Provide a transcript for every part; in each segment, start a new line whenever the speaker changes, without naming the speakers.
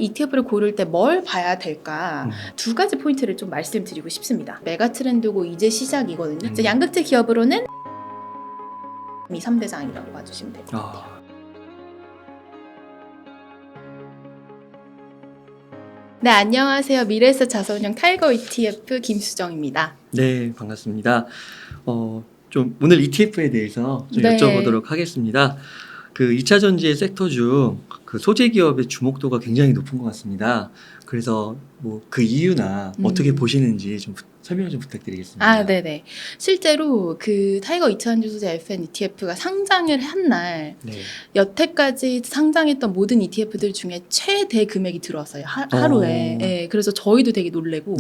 ETF를 고를 때 뭘 봐야 될까? 두 가지 포인트를 좀 말씀드리고 싶습니다. 메가 트렌드고 이제 시작이거든요. 이제 양극재 기업으로는 이 3대장이라고 봐주시면 될 것 같아요. 네, 안녕하세요. 미래에셋 자산운용 타이거 ETF 김수정입니다.
네, 반갑습니다. 좀 오늘 ETF에 대해서 좀 여쭤보도록 하겠습니다. 그 2차 전지의 섹터 중 그 소재 기업의 주목도가 굉장히 높은 것 같습니다. 그래서 뭐 그 이유나 어떻게 보시는지 좀 설명 좀 부탁드리겠습니다.
네네. 실제로 그 타이거 2차전지 소재 FN ETF가 상장을 한 날 여태까지 상장했던 모든 ETF들 중에 최대 금액이 들어왔어요. 하루에. 네, 그래서 저희도 되게 놀래고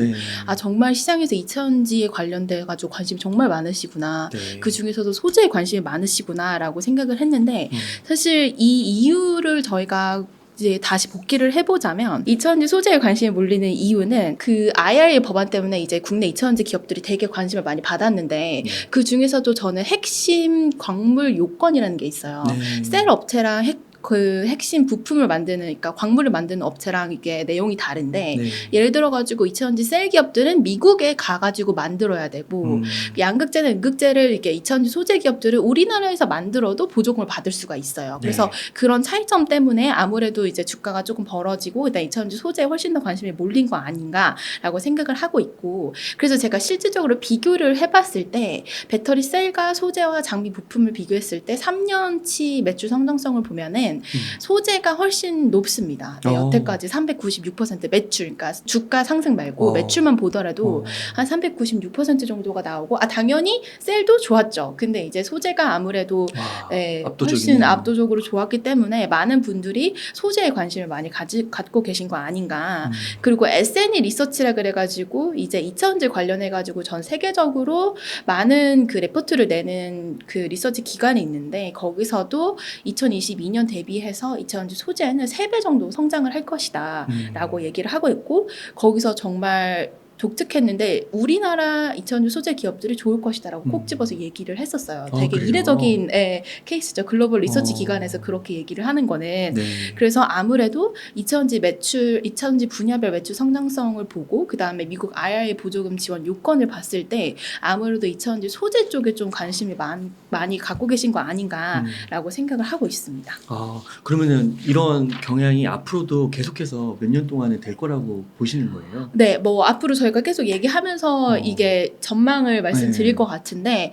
정말 시장에서 2차전지에 관련돼 가지고 관심이 정말 많으시구나. 그 중에서도 소재에 관심이 많으시구나라고 생각을 했는데 사실 이 이유를 저희가 이제 다시 복기를 해보자면 2차전지 소재에 관심이 몰리는 이유는 그 IRA 법안 때문에 이제 국내 2차전지 기업들이 되게 관심을 많이 받았는데 그 중에서도 저는 핵심 광물 요건이라는 게 있어요. 셀 업체랑 그 핵심 부품을 만드는, 그러니까 광물을 만드는 업체랑 이게 내용이 다른데 예를 들어가지고 2차전지 셀 기업들은 미국에 가가지고 만들어야 되고 양극재나 음극재를 이렇게 2차전지 소재 기업들은 우리나라에서 만들어도 보조금을 받을 수가 있어요. 그래서 그런 차이점 때문에 아무래도 이제 주가가 조금 벌어지고 일단 2차전지 소재에 훨씬 더 관심이 몰린 거 아닌가라고 생각을 하고 있고, 그래서 제가 실질적으로 비교를 해봤을 때 배터리 셀과 소재와 장비 부품을 비교했을 때 3년치 매출 성장성을 보면은 소재가 훨씬 높습니다. 여태까지 396% 매출, 그러니까 주가 상승 말고 매출만 보더라도 한 396% 정도가 나오고, 당연히 셀도 좋았죠. 근데 이제 소재가 아무래도 훨씬 압도적으로 좋았기 때문에 많은 분들이 소재에 관심을 많이 갖고 계신 거 아닌가. 그리고 S&E 리서치라 그래가지고 이제 2차전지 관련해가지고 전 세계적으로 많은 그 레포트를 내는 그 리서치 기관이 있는데 거기서도 2022년 대비해서 2차전지 소재는 3배 정도 성장을 할 것이다 라고 얘기를 하고 있고, 거기서 정말 독특했는데 우리나라 2차전지 소재 기업들이 좋을 것이다 라고 콕 집어서 얘기를 했었어요. 되게
그래요?
이례적인 케이스죠. 글로벌 리서치 기관에서 그렇게 얘기를 하는 거는. 그래서 아무래도 2차전지 매출, 2차전지 분야별 매출 성장성을 보고 그 다음에 미국 IRA 보조금 지원 요건을 봤을 때 아무래도 2차전지 소재 쪽에 좀 관심이 많이 갖고 계신 거 아닌가라고 생각을 하고 있습니다.
그러면은 이런 경향이 앞으로도 계속해서 몇 년 동안은 될 거라고 보시는 거예요?
네, 뭐 앞으로 저희가 계속 얘기하면서 이게 전망을 말씀드릴 것 같은데,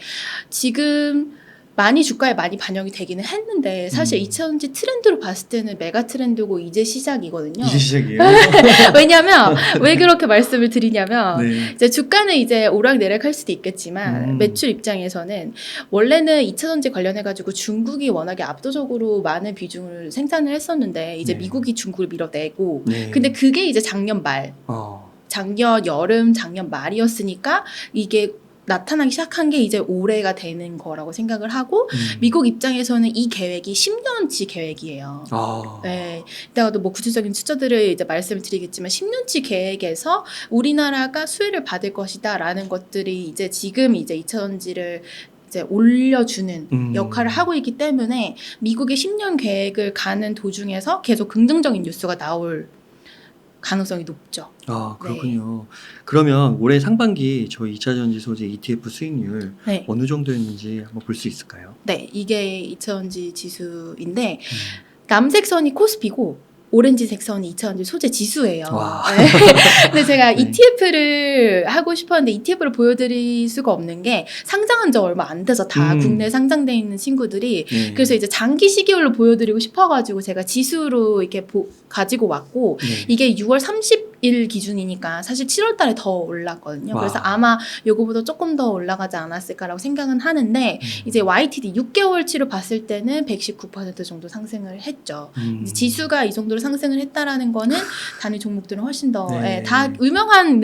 지금 많이 주가에 많이 반영이 되기는 했는데 사실 2차전지 트렌드로 봤을 때는 메가 트렌드고 이제 시작이거든요.
이제 시작이에요?
왜냐면 왜 그렇게 말씀을 드리냐면 이제 주가는 이제 오락내락 할 수도 있겠지만 매출 입장에서는 원래는 2차전지 관련해가지고 중국이 워낙에 압도적으로 많은 비중을 생산을 했었는데 이제 미국이 중국을 밀어내고 근데 그게 이제 작년 말 작년 여름, 작년 말이었으니까 이게 나타나기 시작한 게 이제 올해가 되는 거라고 생각을 하고 미국 입장에서는 이 계획이 10년치 계획이에요. 네, 이따가도 뭐 구체적인 숫자들을 이제 말씀을 드리겠지만 10년치 계획에서 우리나라가 수혜를 받을 것이다라는 것들이 이제 지금 이제 2차전지를 이제 올려주는 역할을 하고 있기 때문에 미국의 10년 계획을 가는 도중에서 계속 긍정적인 뉴스가 나올 가능성이 높죠.
그렇군요. 그러면 올해 상반기 저희 2차전지 소재 ETF 수익률 어느 정도였는지 한번 볼 수 있을까요?
네, 이게 2차전지 지수인데 남색 선이 코스피고 오렌지색 선이 2차전지 소재 지수예요. 근데 제가 ETF를 하고 싶었는데 ETF를 보여드릴 수가 없는 게 상장한 지 얼마 안 돼서 다 국내에 상장돼 있는 친구들이 그래서 이제 장기 시기율로 보여드리고 싶어가지고 제가 지수로 이렇게 가지고 왔고 이게 6월 30일 기준이니까 사실 7월 달에 더 올랐거든요. 그래서 아마 요거보다 조금 더 올라가지 않았을까라고 생각은 하는데 이제 YTD 6개월치로 봤을 때는 119% 정도 상승을 했죠. 이제 지수가 이 정도로 상승을 했다라는 거는 단위 종목들은 훨씬 더 다 유명한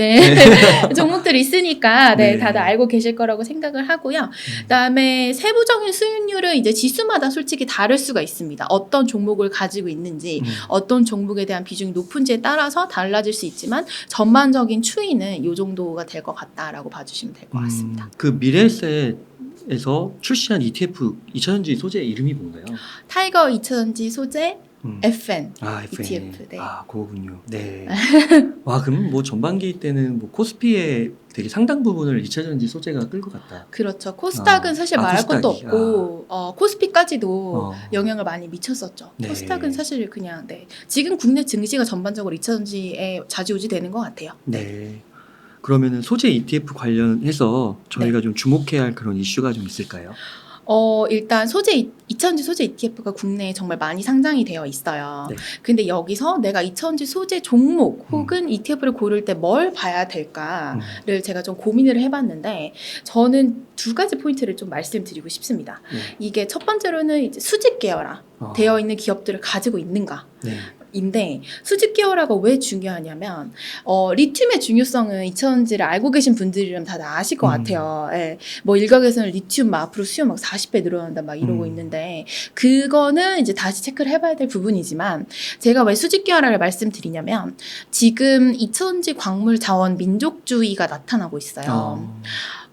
종목들이 있으니까 다들 알고 계실 거라고 생각을 하고요. 그다음에 세부적인 수익률은 이제 지수마다 솔직히 다를 수가 있습니다. 어떤 종목을 가지고 있는지 어떤 종목에 대한 비중이 높은지에 따라서 달라질 수 있지만 전반적인 추이는 이 정도가 될 것 같다라고 봐주시면 될 것 같습니다.
그 미래에셋에서 출시한 ETF 2차전지 소재 이름이 뭔가요?
타이거 2차전지 소재 FN
FN.
ETF. 네.
그거군요. 네. 와, 그럼 뭐 전반기 때는 뭐 코스피의 되게 상당 부분을 2차전지 소재가 끌 것 같다.
그렇죠. 코스닥은 사실 말할
코스닥이.
것도 없고 코스피까지도
어.
영향을 많이 미쳤었죠.
네.
코스닥은 사실 그냥 지금 국내 증시가 전반적으로 2차전지에 좌지우지 되는 것 같아요.
네. 그러면은 소재 ETF 관련해서 저희가 좀 주목해야 할 그런 이슈가 좀 있을까요?
일단 2차전지 소재 ETF가 국내에 정말 많이 상장이 되어 있어요.
네.
근데 여기서 내가 2차전지 소재 종목 혹은 ETF를 고를 때 뭘 봐야 될까를 제가 좀 고민을 해봤는데 저는 두 가지 포인트를 좀 말씀드리고 싶습니다. 이게 첫 번째로는 이제 수직 계열화 되어 있는 기업들을 가지고 있는가.
네.
인데 수직 계열화가 왜 중요하냐면 리튬의 중요성은 2차전지를 알고 계신 분들이라면 다 아실 것 같아요. 예. 뭐 일각에서는 리튬 앞으로 수요 막 40배 늘어난다 막 이러고 있는데 그거는 이제 다시 체크를 해봐야 될 부분이지만 제가 왜 수직 계열화를 말씀드리냐면 지금 2차전지 광물 자원 민족주의가 나타나고 있어요.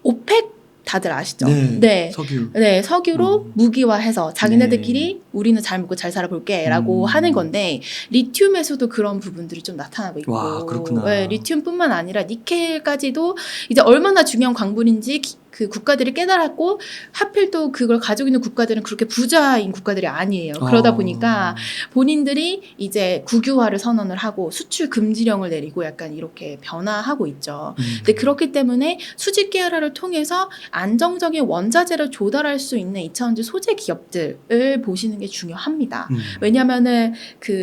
오펙 다들 아시죠?
네. 석유.
네, 석유로 무기화해서 자기네들끼리 우리는 잘 먹고 잘 살아볼게라고 하는 건데 리튬에서도 그런 부분들이 좀 나타나고 있고,
와, 그렇구나.
네, 리튬뿐만 아니라 니켈까지도 이제 얼마나 중요한 광물인지 그 국가들이 깨달았고 하필 또 그걸 가지고 있는 국가들은 그렇게 부자인 국가들이 아니에요. 그러다 보니까 본인들이 이제 국유화를 선언을 하고 수출 금지령을 내리고 약간 이렇게 변화하고 있죠. 근데 그렇기 때문에 수직 계열화를 통해서 안정적인 원자재를 조달할 수 있는 2차전지 소재 기업들을 보시는 게 중요합니다. 왜냐면은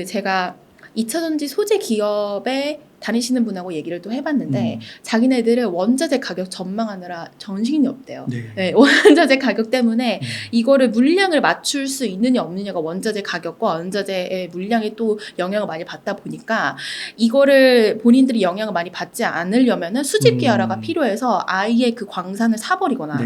제가 2차전지 소재 기업에 다니시는 분하고 얘기를 또 해봤는데 자기네들은 원자재 가격 전망하느라 정신이 없대요. 네, 원자재 가격 때문에 이거를 물량을 맞출 수 있느냐 없느냐가 원자재 가격과 원자재의 물량에 또 영향을 많이 받다 보니까 이거를 본인들이 영향을 많이 받지 않으려면은 수직 계열화가 필요해서 아예 그 광산을 사버리거나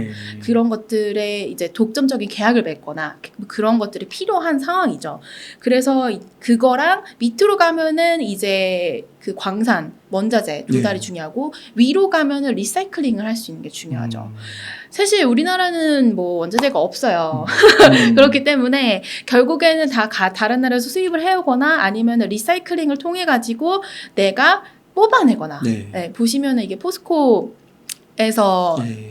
그런 것들에 이제 독점적인 계약을 맺거나 그런 것들이 필요한 상황이죠. 그래서 그거랑 밑으로 가면은 이제 그 광산, 원자재 조달이 중요하고 위로 가면은 리사이클링을 할 수 있는 게 중요하죠. 사실 우리나라는 뭐 원자재가 없어요. 그렇기 때문에 결국에는 다 다른 나라에서 수입을 해오거나 아니면 리사이클링을 통해 가지고 내가 뽑아내거나 보시면은 이게 포스코에서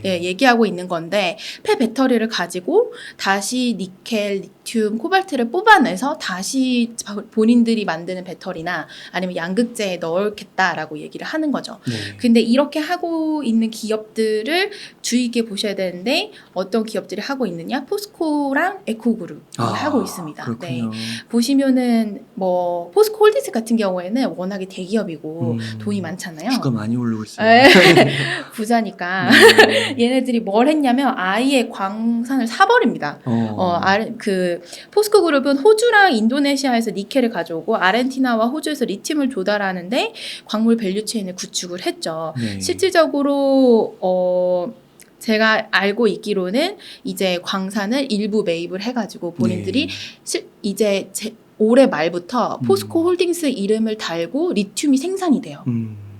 얘기하고 있는 건데 폐배터리를 가지고 다시 니켈, 리튬, 코발트를 뽑아내서 다시 본인들이 만드는 배터리나 아니면 양극재에 넣겠다라고 얘기를 하는 거죠. 근데 이렇게 하고 있는 기업들을 주의 깊게 보셔야 되는데 어떤 기업들이 하고 있느냐? 포스코랑 에코그룹이 하고 있습니다. 네. 보시면은 뭐 포스코 홀딩스 같은 경우에는 워낙에 대기업이고 돈이 많잖아요.
주가 많이 오르고 있어요.
부자니까 얘네들이 뭘 했냐면 아예 광산을 사버립니다. 포스코 그룹은 호주랑 인도네시아에서 니켈을 가져오고 아르헨티나와 호주에서 리튬을 조달하는데 광물 밸류체인을 구축을 했죠. 실질적으로 제가 알고 있기로는 이제 광산을 일부 매입을 해가지고 본인들이 이제 올해 말부터 포스코 홀딩스 이름을 달고 리튬이 생산이 돼요.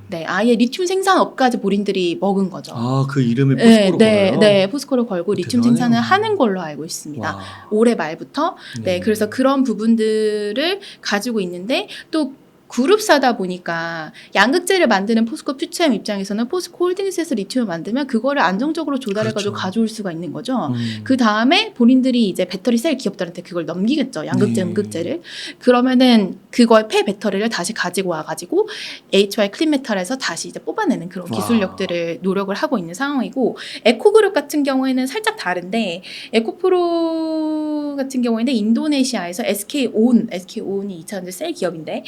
네, 아예 리튬 생산업까지 본인들이 먹은 거죠.
그 이름을 포스코로 걸어요?
네, 포스코를 걸고 리튬 생산을 하는 걸로 알고 있습니다. 올해 말부터. 네, 그래서 그런 부분들을 가지고 있는데 또 그룹사다 보니까 양극재를 만드는 포스코 퓨처엠 입장에서는 포스코 홀딩스에서 리튬을 만들면 그거를 안정적으로 조달해가지고 가져올 수가 있는 거죠. 그 다음에 본인들이 이제 배터리 셀 기업들한테 그걸 넘기겠죠. 양극재, 음극재를. 그러면은 그거의 폐배터리를 다시 가지고 와가지고 HY 클린메탈에서 다시 이제 뽑아내는 그런 기술력들을 노력을 하고 있는 상황이고 에코그룹 같은 경우에는 살짝 다른데 에코프로 같은 경우에는 인도네시아에서 SK온이 2차전지 셀 기업인데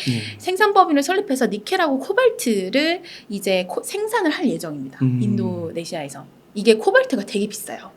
생산법인을 설립해서 니켈하고 코발트를 이제 생산을 할 예정입니다. 인도네시아에서. 이게 코발트가 되게 비싸요.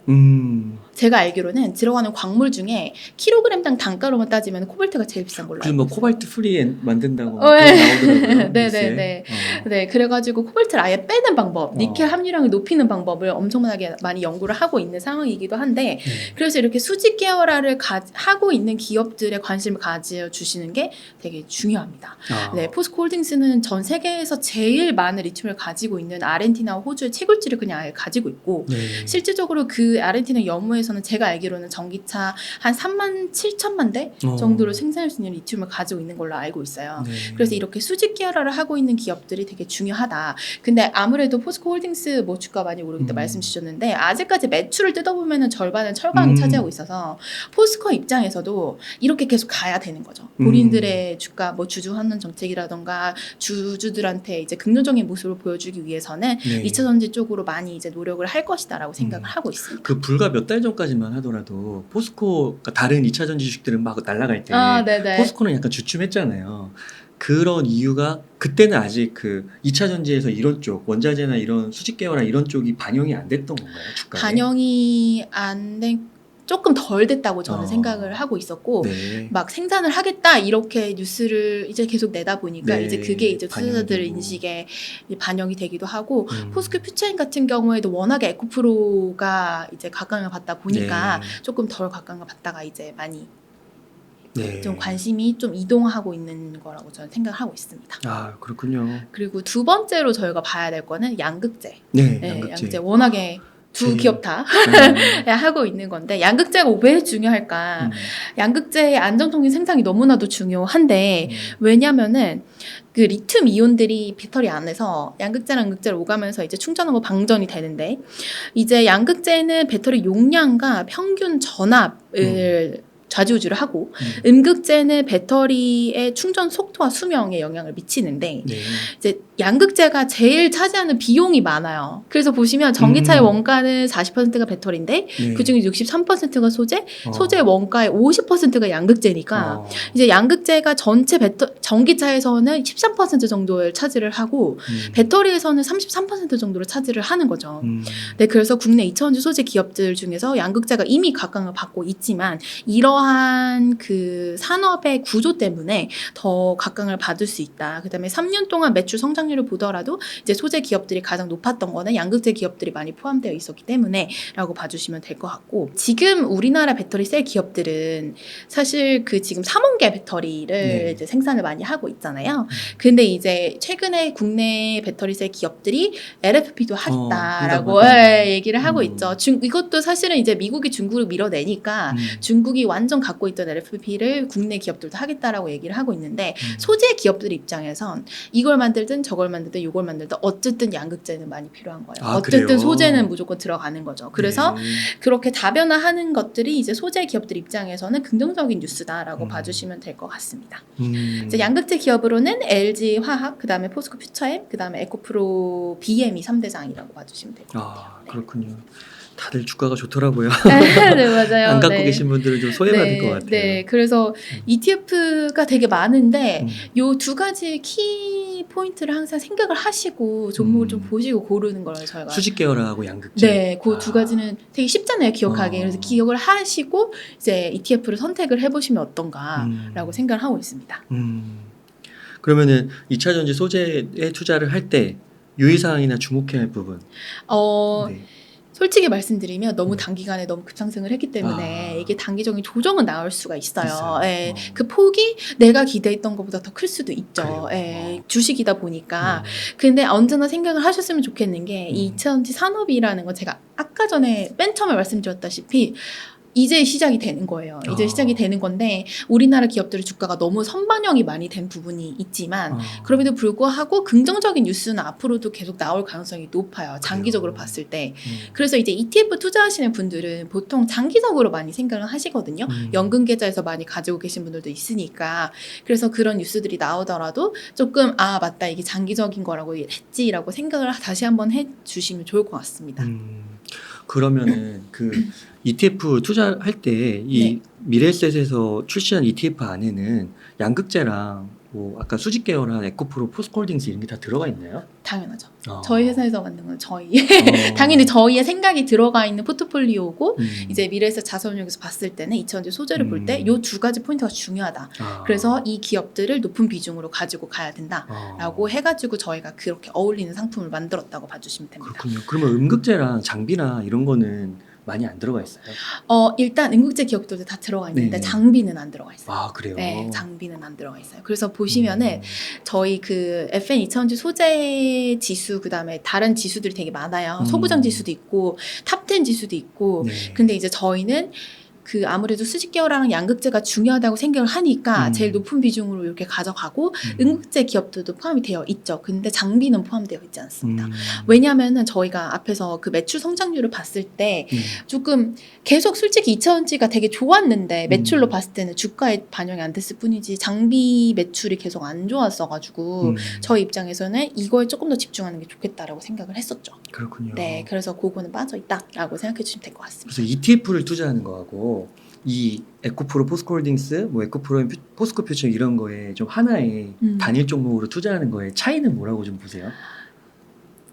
제가 알기로는 들어가는 광물 중에 킬로그램당 단가로만 따지면 코발트가 제일 비싼 걸로 알고 있어요.
뭐 코발트 프리 만든다고 나오더라고요.
네, 그래가지고 코발트를 아예 빼는 방법, 니켈 함유량을 높이는 방법을 엄청나게 많이 연구를 하고 있는 상황이기도 한데 그래서 이렇게 수직 계열화를 하고 있는 기업들에 관심을 가져주시는 게 되게 중요합니다. 네, 포스코 홀딩스는 전 세계에서 제일 많은 리튬을 가지고 있는 아르헨티나와 호주의 채굴지를 그냥 아예 가지고 있고 실질적으로 그 아르헨티나 연무에서 중에서는 제가 알기로는 전기차 한 3만 7천만 대 정도로 생산할 수 있는 리튬을 가지고 있는 걸로 알고 있어요.
네.
그래서 이렇게 수직 계열화를 하고 있는 기업들이 되게 중요하다. 근데 아무래도 포스코 홀딩스 뭐 주가 많이 오르겠다 말씀 주셨는데 아직까지 매출을 뜯어보면은 절반은 철강이 차지하고 있어서 포스코 입장에서도 이렇게 계속 가야 되는 거죠. 본인들의 주가 뭐 주주 환원 정책이라던가 주주들한테 이제 긍정적인 모습을 보여주기 위해서는
네.
2차 전지 쪽으로 많이 이제 노력을 할 것이다라고 생각을 하고 있습니다.
그 불과 몇 달 전까지만 하더라도 포스코, 그러니까 다른 2차 전지 주식들은 막 날아갈 때
네네.
포스코는 약간 주춤했잖아요. 그런 이유가 그때는 아직 그 2차 전지에서 이런 쪽 원자재나 이런 수직 계열화 이런 쪽이 반영이 안 됐던 건가요? 주가에?
반영이 안 된 조금 덜 됐다고 저는
어.
생각을 하고 있었고
네.
막 생산을 하겠다 이렇게 뉴스를 이제 계속 내다 보니까
네,
이제 그게 이제 투자자들
반영이 되고.
인식에 반영이 되기도 하고 포스코 퓨처인 같은 경우에도 워낙에 에코프로가 이제 각광을 받다 보니까
네.
조금 덜 각광을 받다가 이제 많이
네.
좀 관심이 좀 이동하고 있는 거라고 저는 생각하고 있습니다.
아, 그렇군요.
그리고 두 번째로 저희가 봐야 될 거는 양극재.
네,
네,
양극재.
양극재 워낙에 두
제-
기업 다 하고 있는 건데 양극재가 왜 중요할까? 양극재의 안정적인 생산이 너무나도 중요한데 왜냐면은 그 리튬 이온들이 배터리 안에서 양극재랑 양극재를 오가면서 이제 충전하고 방전이 되는데 이제 양극재는 배터리 용량과 평균 전압을 좌지우지를 하고 음극재는 배터리의 충전 속도와 수명에 영향을 미치는데
네.
이제 양극재가 제일 차지하는 비용이 많아요. 그래서 보시면 전기차의 원가는 40%가 배터리인데
네.
그중에 63%가 소재,
어.
소재 원가의 50%가 양극재니까
어.
이제 양극재가 전체 전기차에서는 13% 정도를 차지를 하고 배터리에서는 33% 정도를 차지를 하는 거죠. 네, 그래서 국내 2차전지 소재 기업들 중에서 양극재가 이미 각광을 받고 있지만 이러한 그 산업의 구조 때문에 더 각광을 받을 수 있다. 그다음에 3년 동안 매출 성장률을 보더라도 이제 소재 기업들이 가장 높았던 거는 양극재 기업들이 많이 포함되어 있었기 때문에라고 봐주시면 될 것 같고 지금 우리나라 배터리 셀 기업들은 사실 그 지금 3원계 배터리를
네.
이제 생산을 많이 하고 있잖아요. 근데 이제 최근에 국내 배터리 셀 기업들이 LFP도 하겠다라고 얘기를 하고 있죠. 이것도 사실은 이제 미국이 중국을 밀어내니까 중국이 완전 갖고 있던 LFP를 국내 기업들도 하겠다라고 얘기를 하고 있는데 소재 기업들 입장에선 이걸 만들든 저걸 만들든 이걸 만들든 어쨌든 양극재는 많이 필요한 거예요.
아,
어쨌든
그래요?
소재는 무조건 들어가는 거죠. 그래서
네.
그렇게 다변화하는 것들이 이제 소재 기업들 입장에서는 긍정적인 뉴스다라고 봐주시면 될 것 같습니다. 이제 양극재 기업으로는 LG 화학, 그다음에 포스코 퓨처엠, 그다음에 에코프로 BM이 3대장이라고 봐주시면 될 것 같아요.
아, 그렇군요. 다들 주가가 좋더라고요.
네, 맞아요.
안 갖고
네.
계신 분들은 좀 소외받을
네,
것 같아요.
네, 그래서 ETF가 되게 많은데
음.
요 두 가지 키 포인트를 항상 생각을 하시고 종목을 좀 보시고 고르는 걸 저희가
수직 계열화하고 양극재.
네, 그 두 가지는 되게 쉽잖아요, 기억하기. 그래서 기억을 하시고 이제 ETF를 선택을 해보시면 어떤가라고 생각을 하고 있습니다.
그러면은 2차 전지 소재에 투자를 할 때 유의사항이나 주목해야 할 부분. 네.
솔직히 말씀드리면 너무 단기간에 너무 급상승을 했기 때문에 이게 단기적인 조정은 나올 수가 있어요. 예, 그 폭이 내가 기대했던 것보다 더 클 수도 있죠. 예, 주식이다 보니까. 근데 언제나 생각을 하셨으면 좋겠는 게 이 2차전지 산업이라는 건 제가 아까 전에 맨 처음에 말씀드렸다시피 이제 시작이 되는 거예요. 이제 시작이 되는 건데 우리나라 기업들의 주가가 너무 선반영이 많이 된 부분이 있지만 그럼에도 불구하고 긍정적인 뉴스는 앞으로도 계속 나올 가능성이 높아요. 장기적으로 봤을 때. 그래서 이제 ETF 투자하시는 분들은 보통 장기적으로 많이 생각을 하시거든요. 연금 계좌에서 많이 가지고 계신 분들도 있으니까. 그래서 그런 뉴스들이 나오더라도 조금 아 맞다 이게 장기적인 거라고 했지라고 생각을 다시 한번 해주시면 좋을 것 같습니다.
그러면은 그 ETF 투자할 때 이 미래에셋에서 출시한 ETF 안에는 양극재랑 뭐 아까 수직 계열한 에코프로, 포스코홀딩스 이런 게 다 들어가 있나요?
당연하죠. 저희 회사에서 만든 건 저희
당연히
당연히 저희의 생각이 들어가 있는 포트폴리오고 이제 미래에셋 자산운용에서 봤을 때는 2차전지 소재를 볼 때 이 두 가지 포인트가 중요하다. 그래서 이 기업들을 높은 비중으로 가지고 가야 된다라고 해가지고 저희가 그렇게 어울리는 상품을 만들었다고 봐주시면 됩니다.
그렇군요. 그러면 음극재랑 장비나 이런 거는 많이 안 들어가 있어요.
일단 응급제 기업들도 다 들어가 있는데
네네.
장비는 안 들어가 있어요.
아 그래요?
네, 장비는 안 들어가 있어요. 그래서 보시면은 저희 그 FN 2000주 소재 지수 그다음에 다른 지수들이 되게 많아요. 소부장 지수도 있고 탑10 지수도 있고.
네.
근데 이제 저희는 그 아무래도 수직 계열화랑 양극재가 중요하다고 생각을 하니까 제일 높은 비중으로 이렇게 가져가고 응급제 기업들도 포함이 되어 있죠. 근데 장비는 포함되어 있지 않습니다. 왜냐하면은 저희가 앞에서 그 매출 성장률을 봤을 때 조금 계속 솔직히 2차전지가 되게 좋았는데 매출로 봤을 때는 주가에 반영이 안 됐을 뿐이지 장비 매출이 계속 안 좋았어가지고 저희 입장에서는 이거에 조금 더 집중하는 게 좋겠다라고 생각을 했었죠.
그렇군요.
네, 그래서 그거는 빠져있다라고 생각해 주시면 될 것 같습니다.
그래서 ETF를 투자하는 거하고 이 에코프로 포스코홀딩스, 뭐 에코프로 포스코퓨처 이런 거에 좀 하나의 단일 종목으로 투자하는 거에 차이는 뭐라고 좀 보세요?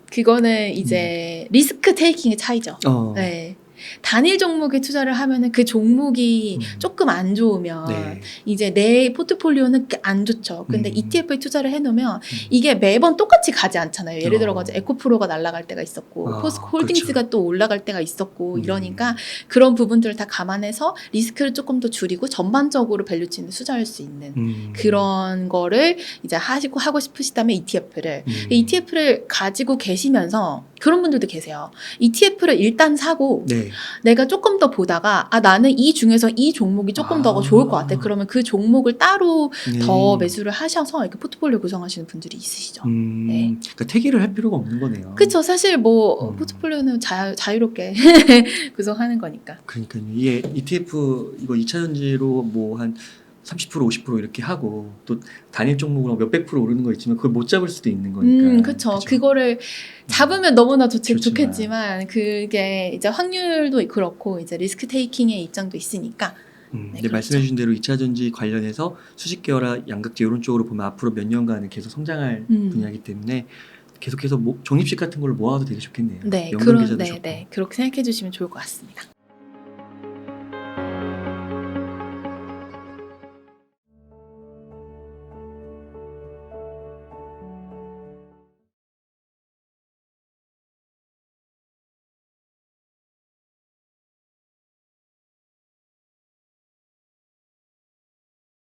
그거는 이제 리스크 테이킹의 차이죠. 네. 단일 종목에 투자를 하면은 그 종목이 조금 안 좋으면
네.
이제 내 포트폴리오는 안 좋죠. 근데 ETF에 투자를 해놓으면 이게 매번 똑같이 가지 않잖아요. 예를 들어가지고 에코프로가 날아갈 때가 있었고 포스코홀딩스가
그렇죠.
또 올라갈 때가 있었고 이러니까 그런 부분들을 다 감안해서 리스크를 조금 더 줄이고 전반적으로 밸류체인을 투자할 수 있는 그런 거를 이제 하고 싶으시다면 ETF를 가지고 계시면서 그런 분들도 계세요. ETF를 일단 사고
네.
내가 조금 더 보다가 나는 이 중에서 이 종목이 조금 더 좋을 것 같아. 그러면 그 종목을 따로 더 매수를 하셔서 이렇게 포트폴리오 구성하시는 분들이 있으시죠. 네.
그러니까 태기를 할 필요가 없는 거네요.
그렇죠. 사실 뭐 포트폴리오는 자유롭게 구성하는 거니까.
그러니까 이게 ETF 이거 2차전지로 뭐 한 30% 50% 이렇게 하고 또 단일 종목으로 몇백 프로 오르는 거 있지만 그걸 못 잡을 수도 있는 거니까.
그렇죠. 그거를 잡으면 너무나
좋지만.
좋겠지만 그게 이제 확률도 그렇고 이제 리스크 테이킹의 입장도 있으니까.
근데
그렇죠.
말씀해주신 대로 2차전지 관련해서 수직 계열화 양극재 이런 쪽으로 보면 앞으로 몇 년간은 계속 성장할 분야이기 때문에 계속해서 적립식 같은 걸 모아도 되게 좋겠네요.
네,
연금 계좌도 좋고.
그렇게 생각해 주시면 좋을 것 같습니다.